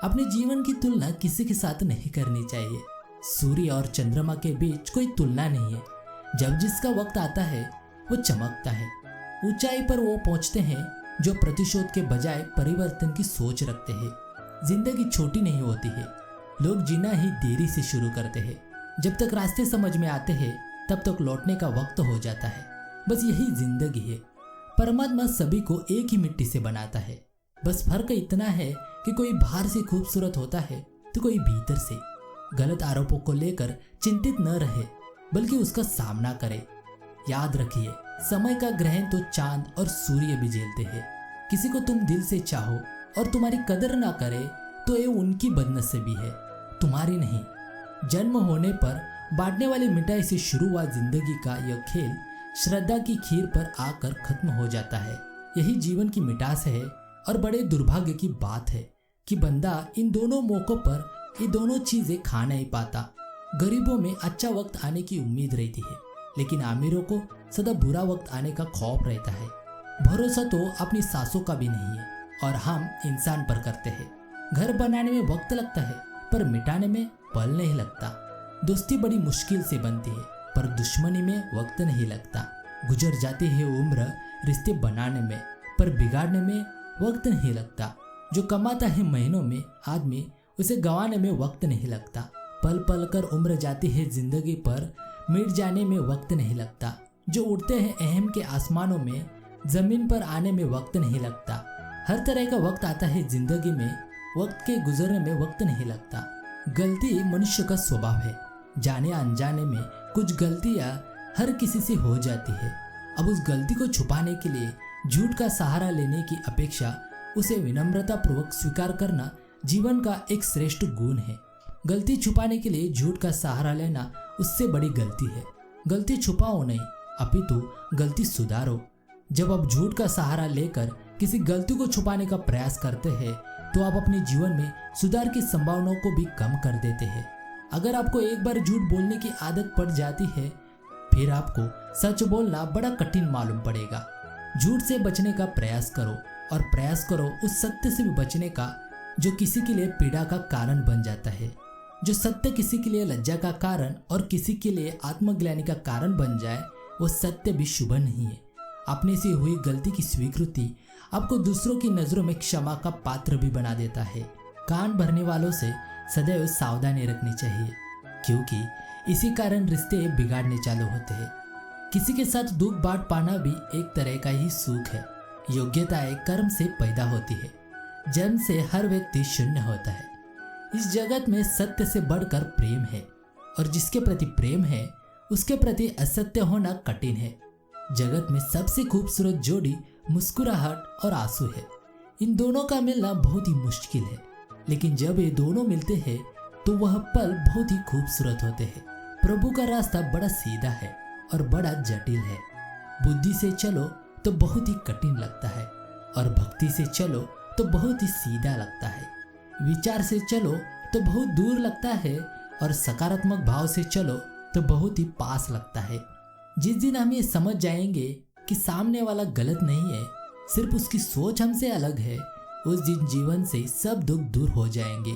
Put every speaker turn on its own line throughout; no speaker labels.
अपने जीवन की तुलना किसी के साथ नहीं करनी चाहिए। सूर्य और चंद्रमा के बीच कोई तुलना नहीं है। जब जिसका वक्त आता है वो चमकता है। ऊंचाई पर वो पहुंचते हैं जो प्रतिशोध के बजाय परिवर्तन की सोच रखते हैं। जिंदगी छोटी नहीं होती है, लोग जीना ही देरी से शुरू करते हैं। जब तक रास्ते समझ में आते हैं तब तक लौटने का वक्त हो जाता है। बस यही जिंदगी है। परमात्मा सभी को एक ही मिट्टी से बनाता है। बस फर्क इतना है कि कोई बाहर से खूबसूरत होता है तो कोई भीतर से। गलत आरोपों को लेकर चिंतित न रहे बल्कि उसका सामना करे। याद रखिए, समय का ग्रहण तो चांद और सूर्य भी झेलते हैं। किसी को तुम दिल से चाहो और तुम्हारी कदर ना करे तो ये उनकी बदनसीबी है, तुम्हारी नहीं। जन्म होने पर बांटने वाली मिठाई से शुरू हुआ जिंदगी का यह खेल श्रद्धा की खीर पर आकर खत्म हो जाता है। यही जीवन की मिठास है और बड़े दुर्भाग्य की बात है कि बंदा इन दोनों मौकों पर ये दोनों चीजें खा नहीं पाता। गरीबों में अच्छा वक्त आने की उम्मीद रहती है, लेकिन अमीरों को सदा बुरा वक्त आने का खौफ रहता है। भरोसा तो अपनी सांसों का भी नहीं है और हम इंसान पर करते हैं। घर बनाने में वक्त लगता है पर मिटाने में पल नहीं लगता। दोस्ती बड़ी मुश्किल से बनती है पर दुश्मनी में वक्त नहीं लगता। गुजर जाती है उम्र रिश्ते बनाने में पर बिगाड़ने में वक्त नहीं लगता। जो कमाता है महीनों में आदमी, उसे गंवाने में वक्त नहीं लगता। पल पल कर उम्र जाती है जिंदगी पर मिट जाने में वक्त नहीं लगता। जो उड़ते हैं अहम के आसमानों में जमीन पर आने में वक्त नहीं लगता। हर तरह का वक्त आता है जिंदगी में, वक्त के गुजरने में वक्त नहीं लगता। गलती मनुष्य का स्वभाव है। जाने अनजाने में कुछ गलतियां हर किसी से हो जाती है। अब उस गलती को छुपाने के लिए झूठ का सहारा लेने की अपेक्षा उसे विनम्रता पूर्वक स्वीकार करना जीवन का एक श्रेष्ठ गुण है। गलती छुपाने के लिए झूठ का सहारा लेना उससे बड़ी गलती है। गलती छुपाओ नहीं, अपितु गलती सुधारो। जब आप झूठ का सहारा लेकर किसी गलती को छुपाने का प्रयास करते हैं तो आप अपने जीवन में सुधार की संभावनाओं को भी कम कर देते हैं। अगर आपको एक बार झूठ बोलने की आदत पड़ जाती है फिर आपको सच बोलना बड़ा कठिन मालूम पड़ेगा। झूठ से बचने का प्रयास करो और प्रयास करो उस सत्य से भी बचने का जो किसी के लिए पीड़ा का कारण बन जाता है। जो सत्य किसी के लिए लज्जा का कारण और किसी के लिए आत्मग्लानि का कारण बन जाए वो सत्य भी शुभ नहीं है। अपने से हुई गलती की स्वीकृति आपको दूसरों की नजरों में क्षमा का पात्र भी बना देता है। कान भरने वालों से सदैव सावधानी रखनी चाहिए क्योंकि इसी कारण रिश्ते बिगाड़ने चालू होते हैं। किसी के साथ दुख बांट पाना भी एक तरह का ही सुख है। योग्यताएं कर्म से पैदा होती है, जन्म से हर व्यक्ति शून्य होता है। इस जगत में सत्य से बढ़कर प्रेम है और जिसके प्रति प्रेम है उसके प्रति असत्य होना कठिन है। जगत में सबसे खूबसूरत जोड़ी मुस्कुराहट और आंसू है। इन दोनों का मिलना बहुत ही मुश्किल है, लेकिन जब ये दोनों मिलते हैं तो वह पल बहुत ही खूबसूरत होते हैं। प्रभु का रास्ता बड़ा सीधा है और बड़ा जटिल है। बुद्धि से चलो तो बहुत ही कठिन लगता है और भक्ति से चलो तो बहुत ही सीधा लगता है। विचार से चलो तो बहुत दूर लगता है और सकारात्मक भाव से चलो तो बहुत ही पास लगता है। जिस दिन हम ये समझ जाएंगे कि सामने वाला गलत नहीं है, सिर्फ उसकी सोच हमसे अलग है, उस दिन जीवन से सब दुख दूर हो जाएंगे।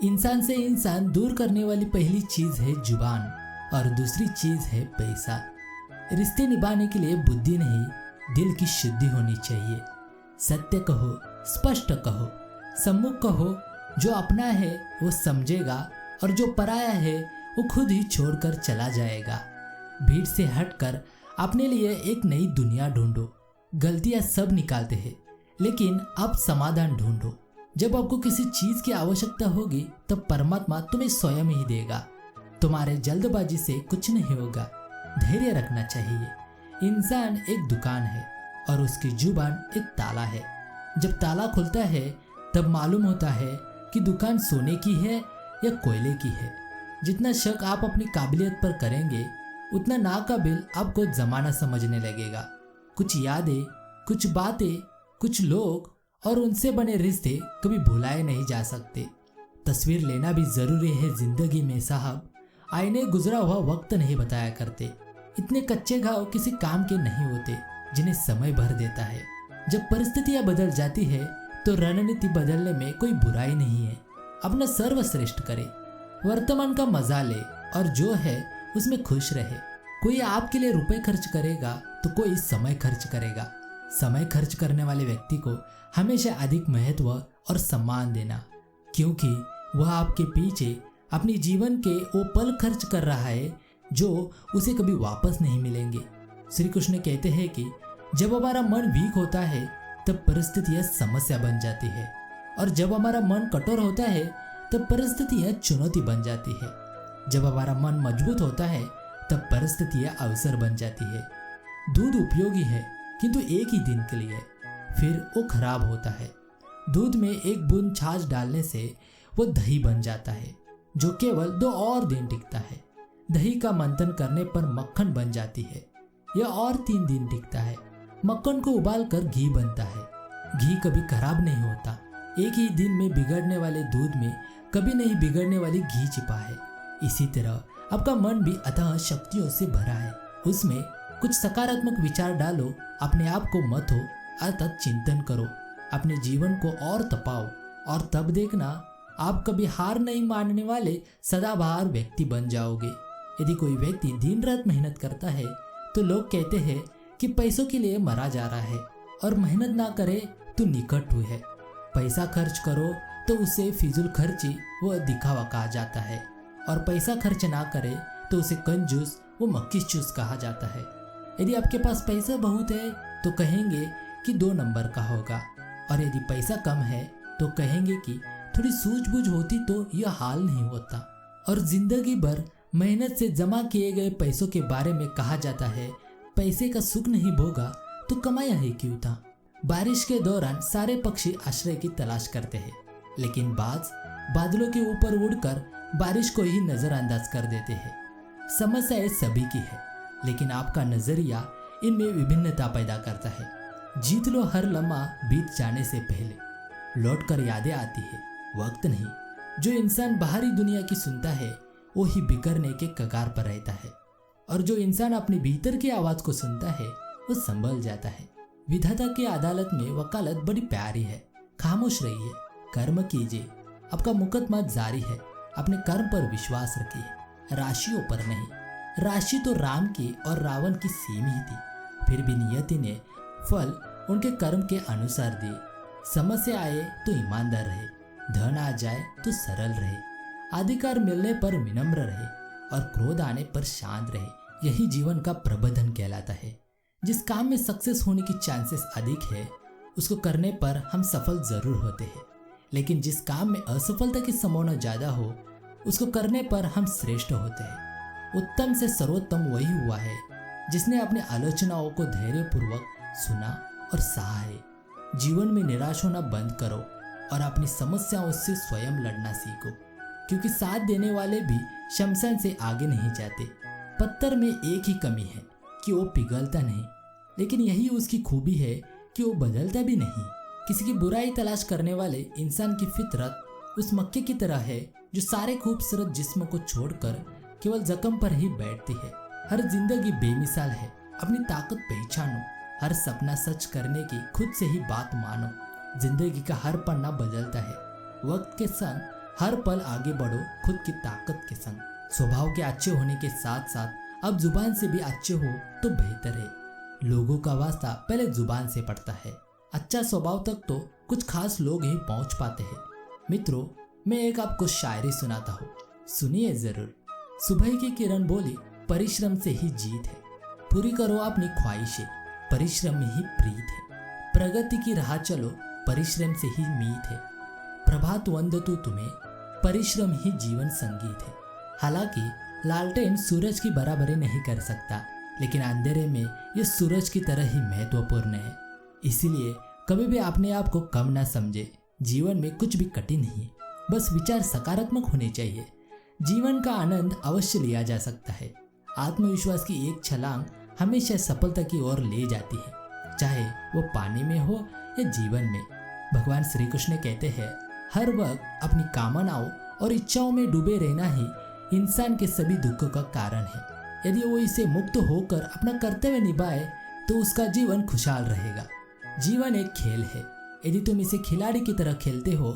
इंसान से इंसान दूर करने वाली पहली चीज है जुबान और दूसरी चीज है पैसा। रिश्ते निभाने के लिए बुद्धि नहीं, दिल की शुद्धि होनी चाहिए। सत्य कहो, स्पष्ट कहो, सम्मुख कहो। जो अपना है वो समझेगा और जो पराया है वो खुद ही छोड़कर चला जाएगा। भीड़ से हटकर अपने लिए एक नई दुनिया ढूंढो। गलतियां सब निकालते हैं, लेकिन अब समाधान ढूंढो। जब आपको किसी चीज की आवश्यकता होगी तब परमात्मा तुम्हें स्वयं ही देगा। तुम्हारे जल्दबाजी से कुछ नहीं होगा। धैर्य रखना चाहिए। इंसान एक दुकान है और उसकी जुबान एक ताला है। जब ताला खुलता है तब मालूम होता है कि दुकान सोने की है या कोयले की है। जितना शक आप अपनी काबिलियत पर करेंगे उतना नाकाबिल आपको जमाना समझने लगेगा। कुछ यादें, कुछ बातें, कुछ लोग और उनसे बने रिश्ते कभी भुलाए नहीं जा सकते। तस्वीर लेना भी जरूरी है जिंदगी में साहब। आईने गुजरा हुआ वक्त नहीं बताया करते। इतने कच्चे घाव किसी काम के नहीं होते जिन्हें समय भर देता है। जब परिस्थितियां बदल जाती है तो रणनीति बदलने में कोई बुराई नहीं है। अपना सर्वश्रेष्ठ करे, वर्तमान का मजा ले और जो है उसमें खुश रहे। कोई आपके लिए रुपए खर्च करेगा तो कोई समय खर्च करेगा। समय खर्च करने वाले व्यक्ति को हमेशा अधिक महत्व और सम्मान देना, क्योंकि वह आपके पीछे अपनी जीवन के वो पल खर्च कर रहा है जो उसे कभी वापस नहीं मिलेंगे। श्री कृष्ण कहते हैं कि जब हमारा मन वीक होता है तब परिस्थितियां समस्या बन जाती है, और जब हमारा मन कठोर होता है तब परिस्थितियां चुनौती बन जाती है। जब हमारा मन मजबूत होता है तब परिस्थितियां अवसर बन जाती है। दूध उपयोगी है किंतु एक ही दिन के लिए, फिर वो खराब होता है। दूध में एक बूंद छाछ डालने से वो दही बन जाता है जो केवल 2 और दिन टिकता है। दही का मंथन करने पर मक्खन बन जाती है, यह और 3 दिन टिकता है। मक्खन को उबाल कर घी बनता है। घी कभी खराब नहीं होता। एक ही दिन में बिगड़ने वाले दूध में कभी नहीं बिगड़ने वाली घी छिपा है। इसी तरह आपका मन भी अतः शक्तियों से भरा है। उसमें कुछ सकारात्मक विचार डालो, अपने आप को मत हो अर्थात चिंतन करो, अपने जीवन को और तपाओ, और तब देखना आप कभी हार नहीं मानने वाले सदाबहार व्यक्ति बन जाओगे। यदि कोई व्यक्ति दिन रात मेहनत करता है तो लोग कहते हैं कि पैसों के लिए मरा जा रहा है, और मेहनत ना करे तो निकट हुए है। पैसा खर्च करो तो उसे फिजूल खर्ची व दिखावा कहा जाता है, और पैसा खर्च ना करे तो उसे कंजूस व मक्खी चूस कहा जाता है। यदि आपके पास पैसा बहुत है तो कहेंगे कि 2 नंबर का होगा, और यदि पैसा कम है तो कहेंगे कि थोड़ी सूझबूझ होती तो यह हाल नहीं होता। और जिंदगी भर मेहनत से जमा किए गए पैसों के बारे में कहा जाता है, पैसे का सुख नहीं भोगा तो कमाया ही क्यों था। बारिश के दौरान सारे पक्षी आश्रय की तलाश करते हैं, लेकिन बाज बादलों के ऊपर उड़कर बारिश को ही नजरअंदाज कर देते हैं। समस्याएं सभी की है, लेकिन आपका नजरिया इनमें विभिन्नता पैदा करता है। जीत लो हर लम्हा बीत जाने से पहले, लौट कर यादें आती है, वक्त नहीं। जो इंसान बाहरी दुनिया की सुनता है वो ही बिखरने के कगार पर रहता है, और जो इंसान अपने भीतर की आवाज को सुनता है वो संभल जाता है। विधाता की अदालत में वकालत बड़ी प्यारी है। खामोश रहिए, कर्म कीजिए, आपका मुकदमा जारी है। अपने कर्म पर विश्वास रखिए, राशियों पर नहीं। राशि तो राम की और रावण की सेम ही थी, फिर भी नियति ने फल उनके कर्म के अनुसार दिए। समस्या आए तो ईमानदार रहे, धन आ जाए तो सरल रहे, अधिकार मिलने पर विनम्र रहे, और क्रोध आने पर शांत रहे। यही जीवन का प्रबंधन कहलाता है। जिस काम में सक्सेस होने की चांसेस अधिक है उसको करने पर हम सफल जरूर होते हैं, लेकिन जिस काम में असफलता की संभावना ज्यादा हो उसको करने पर हम श्रेष्ठ होते हैं। उत्तम से सर्वोत्तम वही हुआ है जिसने अपनी आलोचनाओं को धैर्यपूर्वक सुना और सहा है। जीवन में निराश होना बंद करो और अपनी समस्याओं से स्वयं लड़ना सीखो, क्योंकि साथ देने वाले भी शमशान से आगे नहीं जाते। पत्थर में एक ही कमी है कि वो पिघलता नहीं, लेकिन यही उसकी खूबी है कि वो बदलता भी नहीं। किसी की बुराई तलाश करने वाले इंसान की फितरत उस मक्के की तरह है जो सारे खूबसूरत जिस्म को छोड़कर केवल जख्म पर ही बैठती है। हर जिंदगी बेमिसाल है, अपनी ताकत पहचानो। हर सपना सच करने की खुद से ही बात मानो। जिंदगी का हर पन्ना बदलता है। वक्त के संग हर पल आगे बढ़ो, खुद की ताकत के संग। स्वभाव के अच्छे होने के साथ साथ अब जुबान से भी अच्छे हो तो बेहतर है। लोगों का वास्ता पहले जुबान से पड़ता है। अच्छा स्वभाव तक तो कुछ खास लोग ही पहुंच पाते हैं। मित्रों, मैं एक आपको शायरी सुनाता हूँ, सुनिए जरूर। सुबह की किरण बोली, परिश्रम से ही जीत है। पूरी करो अपनी ख्वाहिशें, परिश्रम में ही प्रीत है। प्रगति की राह चलो, परिश्रम से ही मीत है। प्रभात वंदतु तुम्हें, परिश्रम ही जीवन संगीत है। हालांकि लालटेन सूरज की बराबरी नहीं कर सकता, लेकिन अंधेरे में यह सूरज की तरह ही महत्वपूर्ण है। इसीलिए कभी भी अपने आप को कम ना समझे। जीवन में कुछ भी कठिन नहीं, बस विचार सकारात्मक होने चाहिए। जीवन का आनंद अवश्य लिया जा सकता है। आत्मविश्वास की एक छलांग हमेशा सफलता की ओर ले जाती है, चाहे वो पानी में हो या जीवन में। भगवान श्री कृष्ण कहते हैं, हर वक्त अपनी कामनाओं और इच्छाओं में डूबे रहना ही इंसान के सभी दुखों का कारण है। यदि वो इसे मुक्त होकर अपना कर्तव्य निभाए तो उसका जीवन खुशहाल रहेगा। जीवन एक खेल है, यदि तुम इसे खिलाड़ी की तरह खेलते हो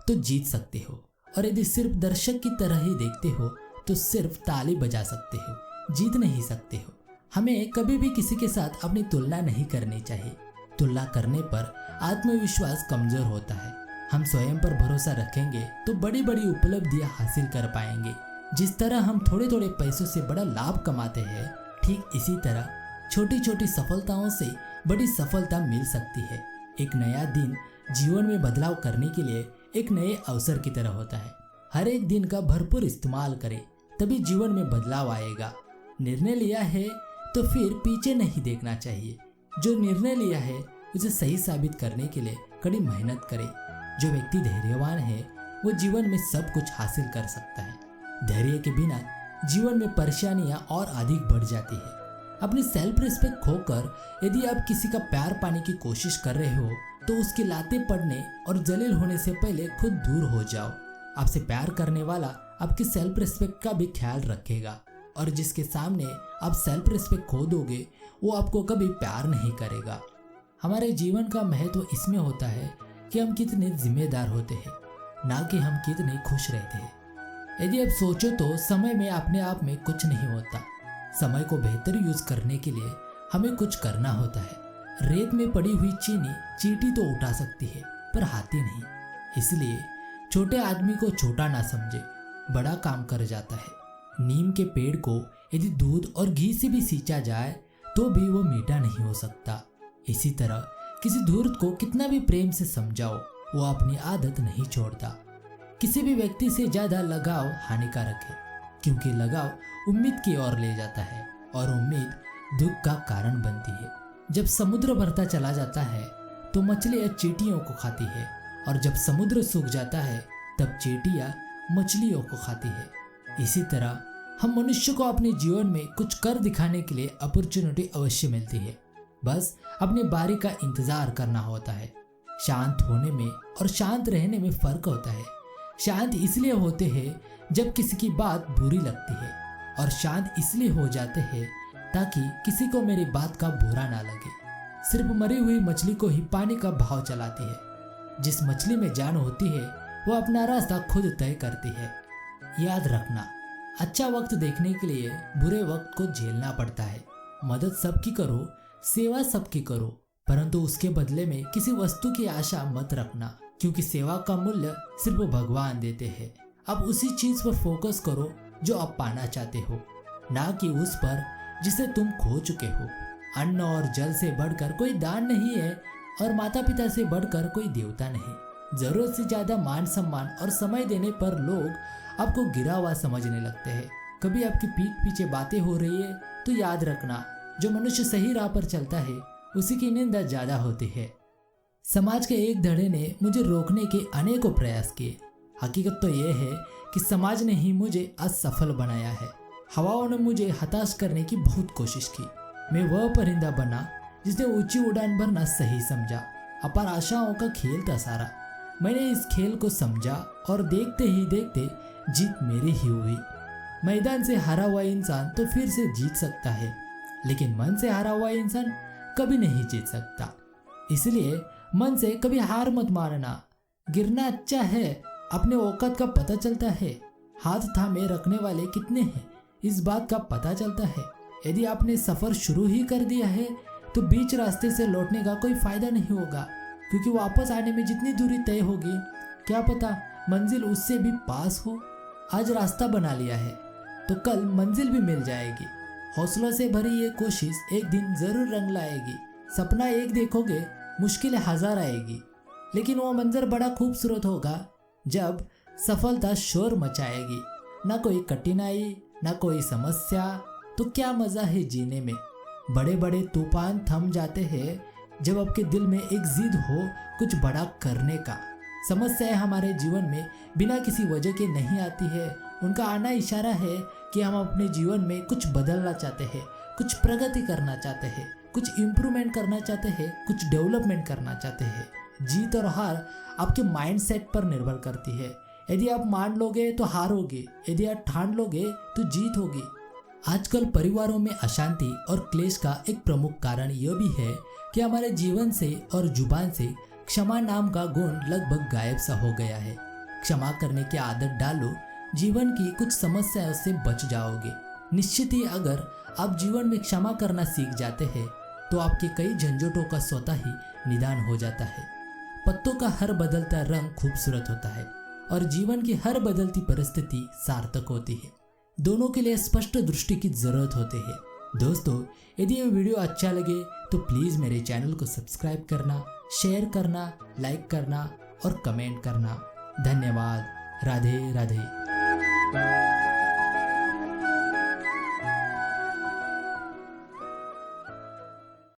तो जीत सकते हो, और यदि सिर्फ दर्शक की तरह ही देखते हो तो सिर्फ ताली बजा सकते हो, जीत नहीं सकते हो। हमें कभी भी किसी के साथ अपनी तुलना नहीं करनी चाहिए। तुलना करने पर आत्मविश्वास कमजोर होता है। हम स्वयं पर भरोसा रखेंगे तो बड़ी बड़ी उपलब्धियां हासिल कर पाएंगे। जिस तरह हम थोड़े थोड़े पैसों से बड़ा लाभ कमाते हैं, ठीक इसी तरह छोटी छोटी सफलताओं से बड़ी सफलता मिल सकती है। एक नया दिन जीवन में बदलाव करने के लिए एक नए अवसर की तरह होता है। हर एक दिन का भरपूर इस्तेमाल करें, तभी जीवन में बदलाव आएगा। निर्णय लिया है तो फिर पीछे नहीं देखना चाहिए। जो निर्णय लिया है उसे सही साबित करने के लिए कड़ी मेहनत करे। जो व्यक्ति धैर्यवान है वो जीवन में सब कुछ हासिल कर सकता है। धैर्य के बिना जीवन में परेशानियां और अधिक बढ़ जाती है। अपनी सेल्फ रिस्पेक्ट खोकर यदि आप किसी का प्यार पाने की कोशिश कर रहे हो तो उसकी लातें पड़ने और जलील होने से पहले खुद दूर हो जाओ। आपसे प्यार करने वाला आपकी सेल्फ रिस्पेक्ट का भी ख्याल रखेगा, और जिसके सामने आप सेल्फ रिस्पेक्ट खो दोगे वो आपको कभी प्यार नहीं करेगा। हमारे जीवन का महत्व इसमें होता है कि हम कितने जिम्मेदार होते हैं, ना कि हम कितने खुश रहते हैं। यदि आप सोचो तो समय में अपने आप में कुछ नहीं होता। समय को बेहतर यूज करने के लिए हमें कुछ करना होता है। रेत में पड़ी हुई चींटी तो उठा सकती है पर हाथी नहीं। इसलिए छोटे आदमी को छोटा ना समझे, बड़ा काम कर जाता है। नीम के पेड़ को यदि दूध और घी से भी सींचा जाए तो भी वो मीठा नहीं हो सकता। इसी तरह किसी धूर्त को कितना भी प्रेम से समझाओ, वो अपनी आदत नहीं छोड़ता। किसी भी व्यक्ति से ज्यादा लगाव हानिकारक है, क्योंकि लगाव उम्मीद की ओर ले जाता है और उम्मीद दुख का कारण बनती है। जब समुद्र भरता चला जाता है तो मछलियां चींटियों को खाती है, और जब समुद्र सूख जाता है तब चींटियां मछलियों को खाती है। इसी तरह हम मनुष्य को अपने जीवन में कुछ कर दिखाने के लिए अपॉर्चुनिटी अवश्य मिलती है। बस अपनी बारी का इंतजार करना होता है। शांत होने में और शांत रहने में फर्क होता है। शांत इसलिए होते हैं जब किसी की बात बुरी लगती है, और शांत इसलिए हो जाते हैं ताकि किसी को मेरी बात का बुरा ना लगे। सिर्फ मरी हुई मछली को ही पानी का भाव चलाती है। जिस मछली में जान होती है वो अपना रास्ता खुद तय करती है। याद रखना, अच्छा वक्त देखने के लिए बुरे वक्त को झेलना पड़ता है। मदद सबकी करो, सेवा सबकी करो, परंतु उसके बदले में किसी वस्तु की आशा मत रखना, क्योंकि सेवा का मूल्य सिर्फ भगवान देते हैं। अब उसी चीज पर फोकस करो जो आप पाना चाहते हो, ना कि उस पर जिसे तुम खो चुके हो। अन्न और जल से बढ़कर कोई दान नहीं है, और माता पिता से बढ़कर कोई देवता नहीं। जरूरत से ज्यादा मान सम्मान और समय देने पर लोग आपको गिरा हुआ समझने लगते हैं। कभी आपकी पीठ पीछे बातें हो रही है तो याद रखना, जो मनुष्य सही राह पर चलता है उसी की निंदा ज्यादा होती है। समाज के एक धड़े ने मुझे रोकने के अनेकों प्रयास किए। हकीकत तो यह है कि समाज ने ही मुझे असफल बनाया है। हवाओं ने मुझे हताश करने की बहुत कोशिश की। मैं वह परिंदा बना जिसने ऊंची उड़ान भरना सही समझा। अपार आशाओं का खेल था सारा। मैंने इस खेल को समझा और देखते ही देखते जीत मेरी ही हुई। मैदान से हारा हुआ इंसान तो फिर से जीत सकता है, लेकिन मन से हारा हुआ इंसान कभी नहीं जीत सकता। इसलिए मन से कभी हार मत मानना। गिरना अच्छा है, अपने औकात का पता चलता है। हाथ थामे रखने वाले कितने हैं इस बात का पता चलता है। यदि आपने सफर शुरू ही कर दिया है तो बीच रास्ते से लौटने का कोई फायदा नहीं होगा, क्योंकि वापस आने में जितनी दूरी तय होगी क्या पता मंजिल उससे भी पास हो। आज रास्ता बना लिया है तो कल मंजिल भी मिल जाएगी। हौसलों से भरी ये कोशिश एक दिन जरूर रंग लाएगी। सपना एक देखोगे, मुश्किलें हजार आएगी, लेकिन वो मंजर बड़ा खूबसूरत होगा जब सफलता शोर मचाएगी। ना कोई कठिनाई, ना कोई समस्या, तो क्या मजा है जीने में। बड़े बड़े तूफान थम जाते हैं जब आपके दिल में एक जिद हो कुछ बड़ा करने का। समस्याएं हमारे जीवन में बिना किसी वजह के नहीं आती है। उनका आना इशारा है कि हम अपने जीवन में कुछ बदलना चाहते हैं, कुछ प्रगति करना चाहते हैं, कुछ इम्प्रूवमेंट करना चाहते हैं, कुछ डेवलपमेंट करना चाहते हैं। जीत और हार आपके माइंडसेट पर निर्भर करती है। यदि आप मान लोगे तो हारोगे, यदि आप ठान लोगे तो जीत होगी। आजकल परिवारों में अशांति और क्लेश का एक प्रमुख कारण यह भी है कि हमारे जीवन से और जुबान से क्षमा नाम का गुण लगभग गायब सा हो गया है। क्षमा करने की आदत डालो, जीवन की कुछ समस्याओं से बच जाओगे। निश्चित ही अगर आप जीवन में क्षमा करना सीख जाते हैं तो आपके कई झंझटों का स्वतः ही निदान हो जाता है। पत्तों का हर बदलता रंग खूबसूरत होता है और जीवन की हर बदलती परिस्थिति सार्थक होती है। दोनों के लिए स्पष्ट दृष्टि की जरूरत होती है। दोस्तों, यदि ये वीडियो अच्छा लगे तो प्लीज़ मेरे चैनल को सब्सक्राइब करना, शेयर करना, लाइक करना और कमेंट करना। धन्यवाद। राधे राधे।